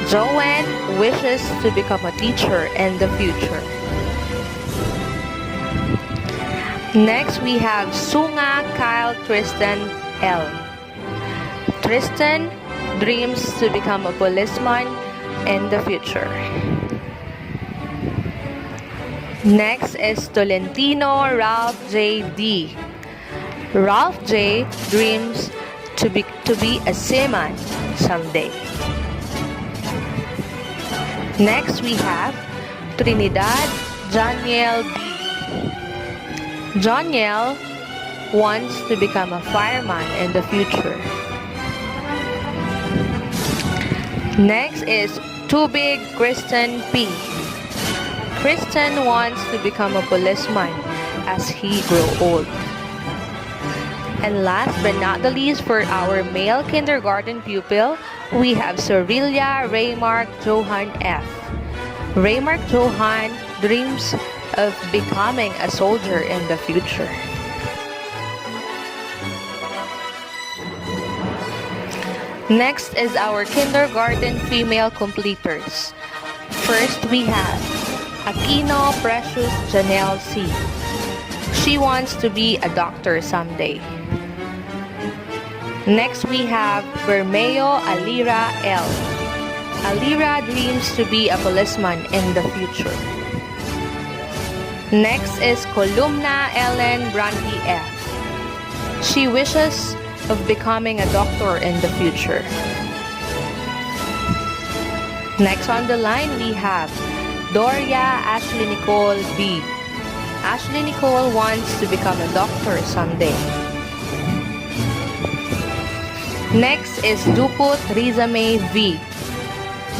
Joanne wishes to become a teacher in the future. Next, we have Sunga Kyle Tristan L. Tristan dreams to become a policeman in the future. Next is Tolentino Ralph J. D. Ralph J. dreams to be a seaman someday. Next, we have Trinidad Janiel B. Janiel wants to become a fireman in the future. Next is Tubig Kristen P. Kristen wants to become a policeman as he grows old. And last but not the least, for our male kindergarten pupil, we have Cerilia Raymark Johan F. Raymark Johan dreams of becoming a soldier in the future. Next is our kindergarten female completers. First, we have Aquino Precious Janelle C. She wants to be a doctor someday. Next, we have Bermeo Alira L. Alira dreams to be a policeman in the future. Next is Columna Ellen Brandy F. She wishes of becoming a doctor in the future. Next on the line, we have Doria Ashley Nicole B. Ashley Nicole wants to become a doctor someday. Next is Duput Riza May V.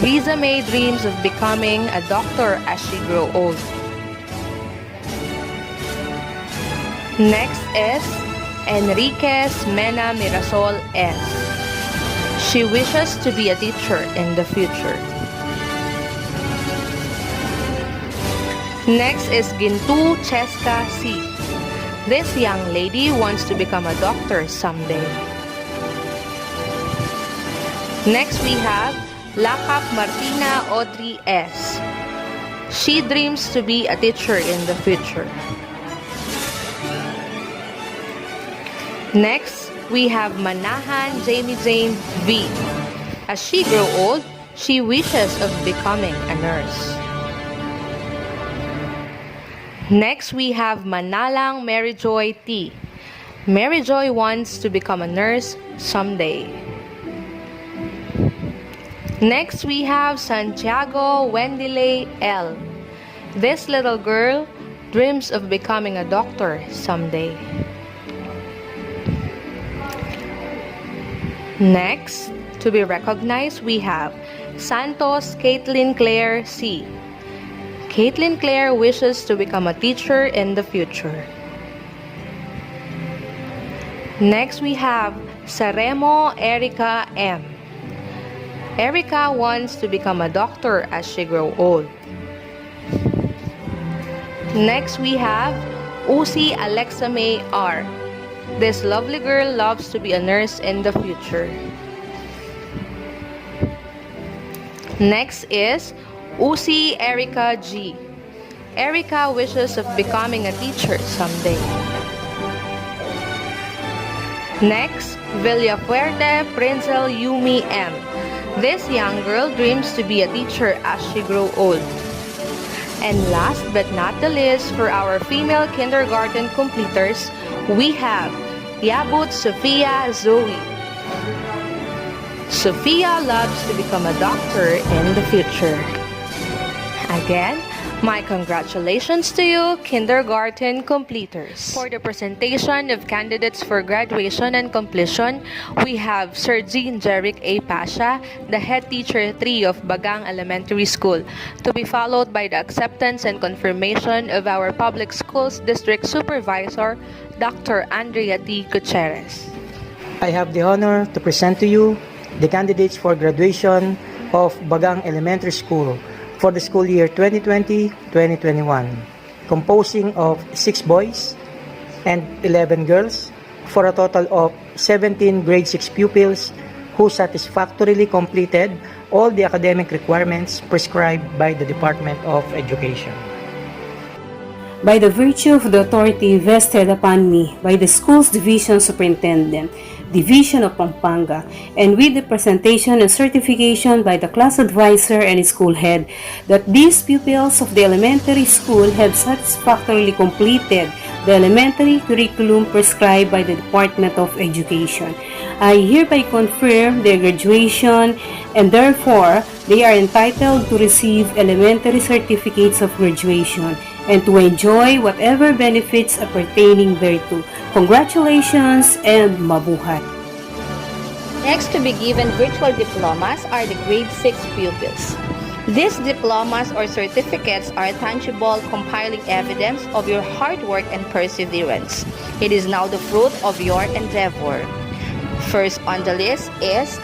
Riza May dreams of becoming a doctor as she grows old. Next is Enriquez Mena Mirasol S. She wishes to be a teacher in the future. Next is Gintu Cheska C. This young lady wants to become a doctor someday. Next we have Lakap Martina Audrey S. She dreams to be a teacher in the future. Next, we have Manahan Jamie Jane V. As she grows old, she wishes of becoming a nurse. Next, we have Manalang Mary Joy T. Mary Joy wants to become a nurse someday. Next, we have Santiago Wendile L. This little girl dreams of becoming a doctor someday. Next, to be recognized, we have Santos Caitlin Claire C. Caitlin Claire wishes to become a teacher in the future. Next, we have Saremo Erica M. Erica wants to become a doctor as she grows old. Next, we have Usi Alexa May R. This lovely girl loves to be a nurse in the future. Next is Usi Erica G. Erica wishes of becoming a teacher someday. Next, Villafuerte Prinzel Yumi M. This young girl dreams to be a teacher as she grows old. And last but not the least, for our female kindergarten completers, we have Yabut Sophia Zoe. Sophia loves to become a doctor in the future. Again, my congratulations to you, kindergarten completers. For the presentation of candidates for graduation and completion, we have Sir Jean Jeric A. Pasha, the head teacher 3 of Bagang Elementary School, to be followed by the acceptance and confirmation of our Public Schools District Supervisor, Dr. Andrea T. Gutierrez. I have the honor to present to you the candidates for graduation of Bagang Elementary School for the school year 2020-2021, composing of 6 boys and 11 girls, for a total of 17 grade 6 pupils who satisfactorily completed all the academic requirements prescribed by the Department of Education. By the virtue of the authority vested upon me by the school's division superintendent, Division of Pampanga, and with the presentation and certification by the class advisor and school head that these pupils of the elementary school have satisfactorily completed the elementary curriculum prescribed by the Department of Education, I hereby confirm their graduation, and therefore they are entitled to receive elementary certificates of graduation and to enjoy whatever benefits appertaining thereto. Congratulations and mabuhay! Next to be given virtual diplomas are the grade 6 pupils. These diplomas or certificates are tangible compiling evidence of your hard work and perseverance. It is now the fruit of your endeavor. First on the list is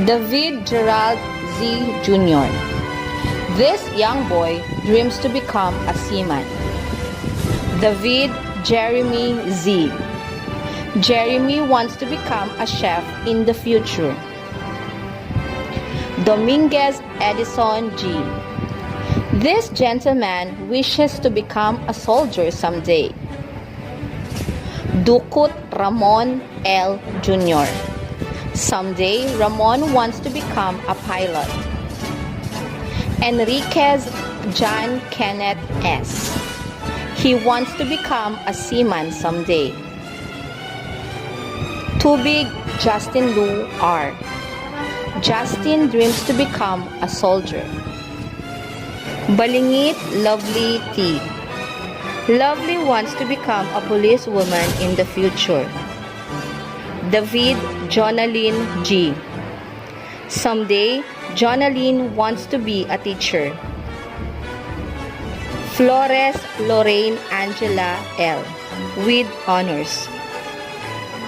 David Gerald Z. Jr. This young boy dreams to become a seaman. David Jeremy Z. Jeremy wants to become a chef in the future. Dominguez Edison G. This gentleman wishes to become a soldier someday. Ducut Ramon L. Jr. Someday, Ramon wants to become a pilot. Enriquez John Kenneth S. He wants to become a seaman someday. Tubig Justin Lu R. Justin dreams to become a soldier. Balingit Lovely T. Lovely wants to become a policewoman in the future. David Jonalyn G. Someday, Jonalyn wants to be a teacher. Flores Lorraine Angela L. with honors.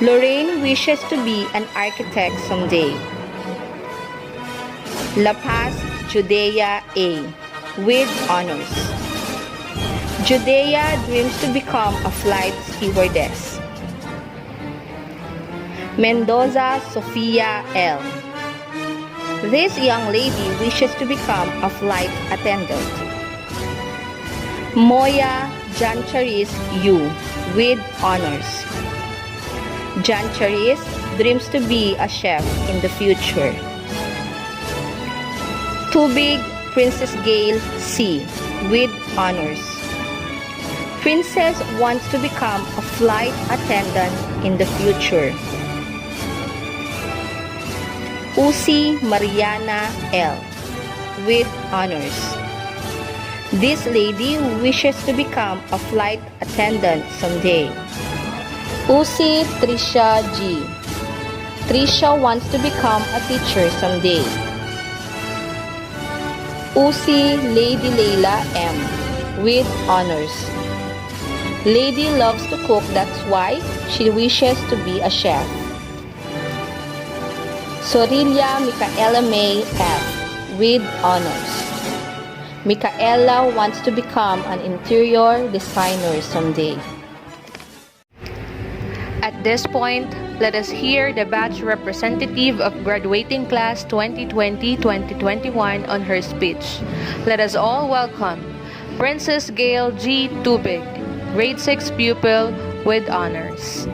Lorraine wishes to be an architect someday. La Paz Judea A. with honors. Judea dreams to become a flight stewardess. Mendoza Sofia L. This young lady wishes to become a flight attendant. Moya Jancharis U. with honors. Jancharis dreams to be a chef in the future. Tubig Princess Gail C. with honors. Princess wants to become a flight attendant in the future. Usi Mariana L. with honors. This lady wishes to become a flight attendant someday. Usi Trisha G. Trisha wants to become a teacher someday. Usi Lady Leila M. with honors. Lady loves to cook, that's why she wishes to be a chef. Sorilia Micaela May F. with honors. Micaela wants to become an interior designer someday. At this point, let us hear the batch representative of graduating class 2020-2021 on her speech. Let us all welcome Princess Gail G. Tubig, grade 6 pupil with honors.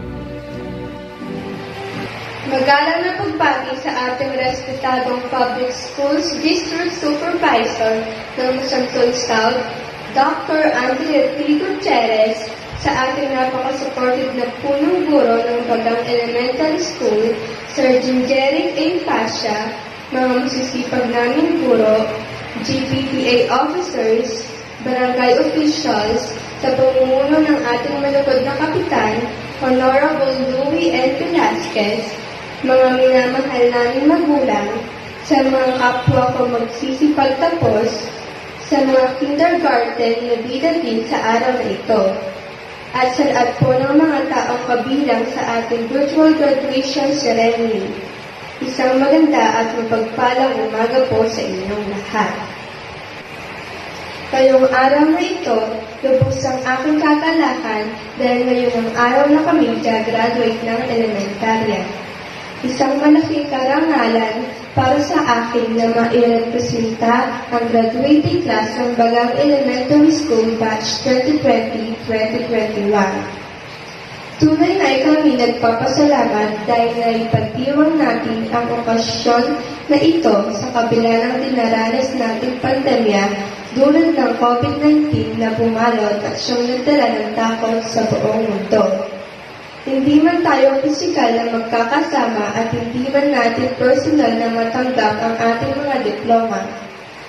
Magalang na pagbati sa ating respetadong Public Schools District Supervisor ng Masantol South, Dr. Angela T. Gutierrez, sa ating napaka-supportive na punong guro ng Bagang Elementary School, Sir Jeric A. Pasha, mga masisipag naming guro, GPPA officers, barangay officials, sa pamumuno ng ating malugod na kapitan, Honorable Louie N. Velasquez, mga minamahal naming magulang, sa mga kapwa ko magsisipag tapos, sa mga kindergarten na bida din sa araw na ito. at sa lahat po ng mga taong kabilang sa ating virtual graduation ceremony. Isang maganda at mapagpalang umaga po sa inyong lahat. Ngayong araw na ito, lubos ang aking kakalakan dahil ngayong ang araw na kami gagraduate ng elementarya. Isang malaking karangalan para sa akin na mairepresenta ang graduating class ng Bagang Elementary School Batch 2020-2021. Tunay na kami nagpapasalamat dahil naipagdiwang natin ang okasyon na ito sa kabila ng dinaranas nating pandemya dulot ng COVID-19 na bumalot at siyang nagdala ng takot sa buong mundo. Hindi man tayo pisikal na magkakasama at hindi man natin personal na matanggap ang ating mga diploma.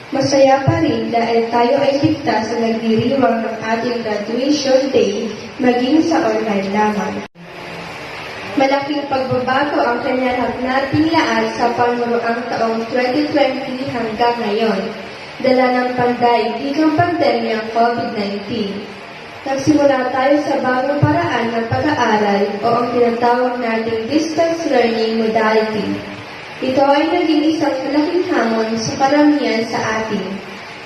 Masaya pa rin dahil tayo ay ligtas sa nagdiriwang ng ating graduation day maging sa online lamang. Malaking pagbabago ang kinarap nating lahat sa panuroang taong 2020 hanggang ngayon, dala ng pandaigdigang pandemyang COVID-19. Nagsimula tayo sa bagong paraan ng pag-aaral o ang tinatawag nating distance learning modality. Ito ay naging isang malaking hamon sa karamihan sa atin,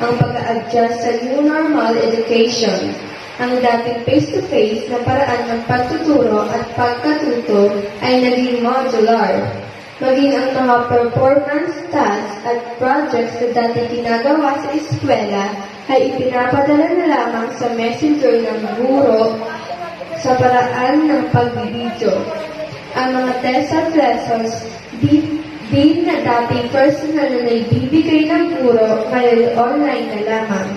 ang pag-a-adjust sa new normal education. Ang dating face-to-face na paraan ng pagtuturo at pagkatuto ay naging modular. Maging ang mga performance tasks at projects na dati ginagawa sa eskwela ay ipinapadala na lamang sa messenger ng guro sa paraan ng pagbibideo. Ang mga test at lessons din na dating personal na naibibigay ng guro ngayon online na lamang.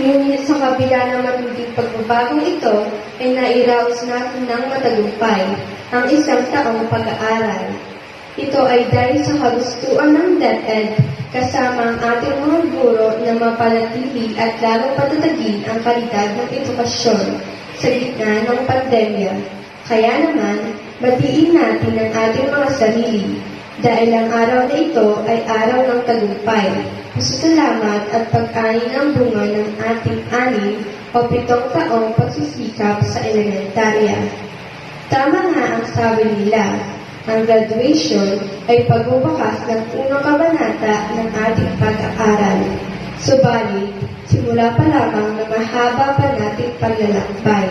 Ngunit sa kabila ng matinding pagbabagong ito ay nairaos natin ng matagumpay ang isang taong pag-aaral. Ito ay dahil sa kagustuhan ng DepEd kasama ang ating mga guro na mapanatili at lalong patatagin ang kalidad ng edukasyon sa gitna ng pandemya. Kaya naman, batiin natin ang ating mga sarili dahil ang araw na ito ay araw ng tagumpay, pasasalamat at pag-ani ng bunga ng ating 6 o 7 taong pagsisikap sa elementarya. Tama nga ang sabi nila, ang graduation ay pagbubukas ng unang kabanata ng ating pag-aaral. Subalit, simula pa lamang na mahaba pa nating paglalakbay.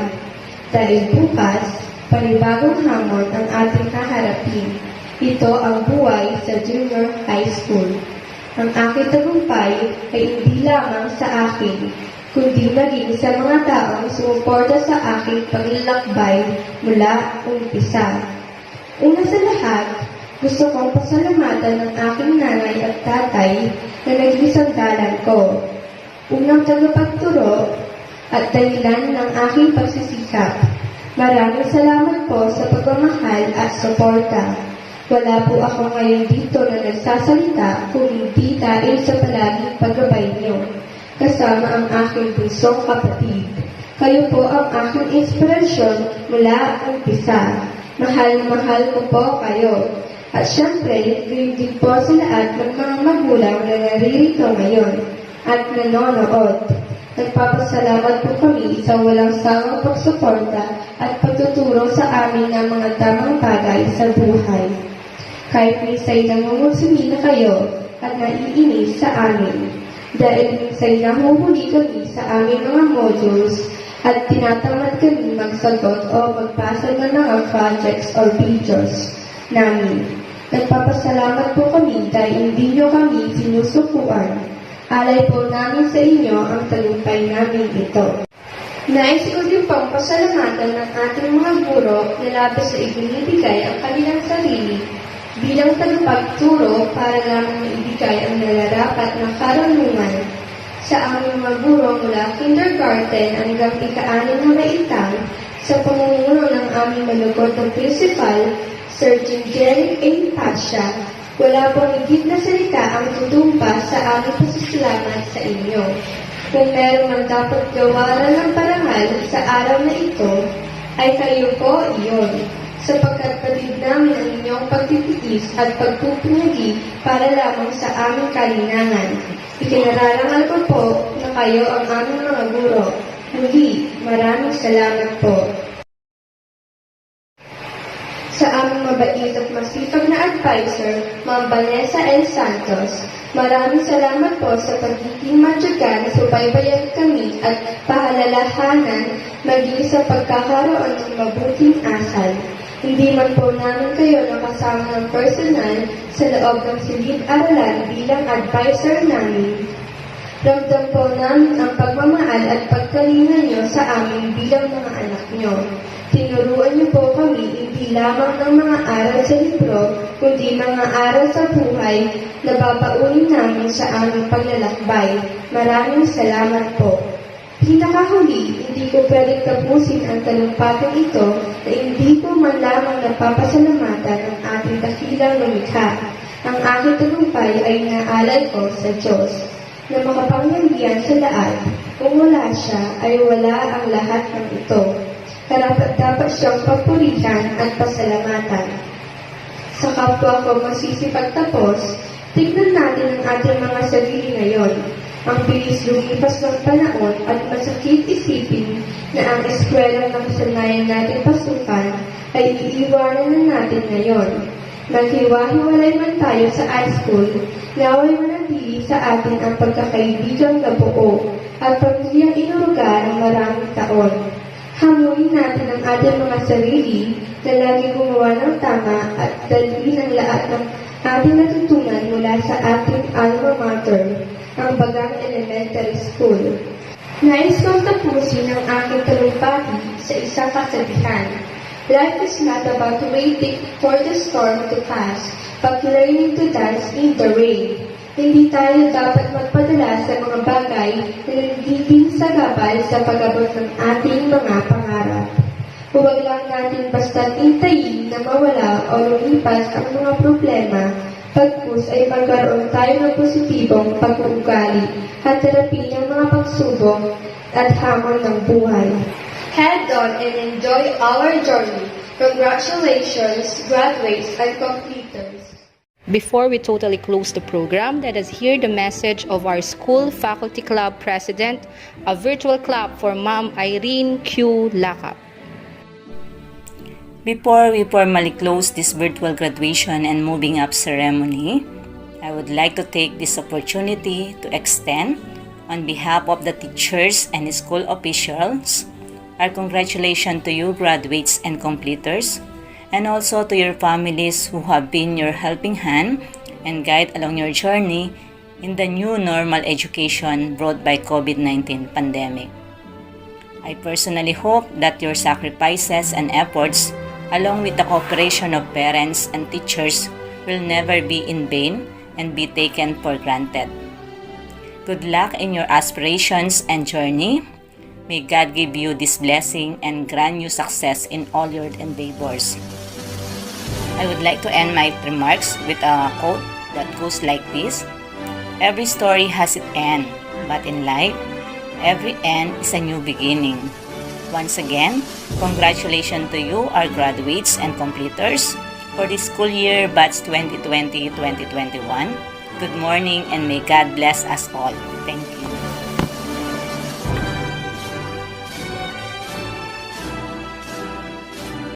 Dahil bukas, panibagong hamon ang ating haharapin. Ito ang buhay sa junior high school. Ang aking tagumpay ay hindi lamang sa akin, kundi maging sa mga taong sumuporta sa aking paglalakbay mula umpisa. Una sa lahat, gusto kong pasalamatan ng aking nanay at tatay na naging sandalan ko. Unang tagapagturo at dahilan ng aking pagsisikap. Maraming salamat po sa pagmamahal at suporta. Wala po ako ngayon dito na nagsasalita kung hindi dahil sa palaging paggabay niyo. Kasama ang aking bunsong kapatid. Kayo po ang aking inspirasyon mula umpisa. Mahal na mahal ko po kayo. At syempre, gayon din po sa lahat ng mga magulang na naririto ngayon at nanonood. Nagpapasalamat po kami sa walang sawang pagsuporta at pagtuturo sa amin ng mga tamang bagay sa buhay. Kahit minsay nangungusumi na kayo at naiinis sa amin. Dahil minsay nahuhuli kami sa aming mga modules at tinatamad kami magsagot o magpasa ng mga projects or videos namin. Nagpapasalamat po kami dahil hindi nyo kami sinusukuan. Alay po namin sa inyo ang tagumpay namin ito. Nais ko din pang pasalamatan ng ating mga guro na labis sa ibinibigay ang kanilang sarili bilang tagapagturo para lamang maibigay ang nararapat na karunungan sa aming mga guro mula kindergarten hanggang ika-6 na maitang sa pamumuno ng aming malugod na principal, Sir Jeric A. Pasha. Wala pong higit na salita ang tutumpa sa aming pasasalamat sa inyo. Kung meron man dapat gawaran ng parangal sa araw na ito, ay kayo po iyon, sapagkat patid namin ang inyong pagtitiis at pagpupunagi para lamang sa aming kalinangan. Ikinararangal ko po na kayo ang aming mga guro. Muli, maraming salamat po. Sa aming mabait at masipag na advisor, Ma'am Vanessa L. Santos, maraming salamat po sa pagiging matyaga na subaybayan kami at pahalalahanan maging sa pagkakaroon ng mabuting asal. Hindi man po namin kayo nakasama ng personal sa loob ng silid-aralan bilang advisor namin. Ramdam po namin ang pagmamahal at pagkalinga niyo sa amin bilang mga anak niyo. Tinuruan niyo po kami hindi lamang ng mga aral sa libro, kundi mga aral sa buhay na babaunin namin sa aming paglalakbay. Maraming salamat po. Pinakahuli, hindi ko pwedeng tapusin ang talumpatang ito na hindi ko man lamang napapasalamatan ang ating dakilang lumikha. Ang aking talumpay ay naalay ko sa Diyos, na makapangyarihan sa lahat. Kung wala siya, ay wala ang lahat ng ito. Karapat-dapat siyang papurihan at pasalamatan. Sa kapwa ko masisipagtapos, tignan natin ang ating mga sarili ngayon. Ang bilis lumipas ng panahon at masakit isipin na ang eskwela ng kasanayan natin pasukan ay iiwanan na natin ngayon. Naghiwa-hiwalay man tayo sa high school, naway manatili sa atin ang pagkakaibigang nabuo at pamilyang inuruga ng maraming taon. Hamuin natin ang ating mga sarili na lagi gumawa ng tama at dalhin ang lahat ng ating natutunan mula sa ating alma mater, ang Bagang Elementary School. Nais kong tapusin ang aking talumpati sa isang kasabihan. Life is not about waiting for the storm to pass, but learning to dance in the rain. Hindi tayo dapat magpadala sa mga bagay na nagiging sagabal sa pag-abot ng ating mga pangarap. Huwag lang natin basta hintayin na mawala o lumipas ang mga problema, pagkus ay magkaroon tayo ng positibong pag-uugali at harapin ang mga pagsubok at hamon ng buhay. Head on and enjoy our journey. Congratulations, graduates and completers. Before we totally close the program, let us hear the message of our school faculty club president, a virtual clap for Ma'am Irene Q. Lakap. Before we formally close this virtual graduation and moving up ceremony, I would like to take this opportunity to extend, on behalf of the teachers and school officials, our congratulations to you graduates and completers, and also to your families who have been your helping hand and guide along your journey in the new normal education brought by COVID-19 pandemic. I personally hope that your sacrifices and efforts, along with the cooperation of parents and teachers, will never be in vain and be taken for granted. Good luck in your aspirations and journey. May God give you this blessing and grant you success in all your endeavors. I would like to end my remarks with a quote that goes like this: every story has its end, but in life, every end is a new beginning. Once again, congratulations to you, our graduates and completers, for this school year batch 2020-2021. Good morning and may God bless us all. Thank you.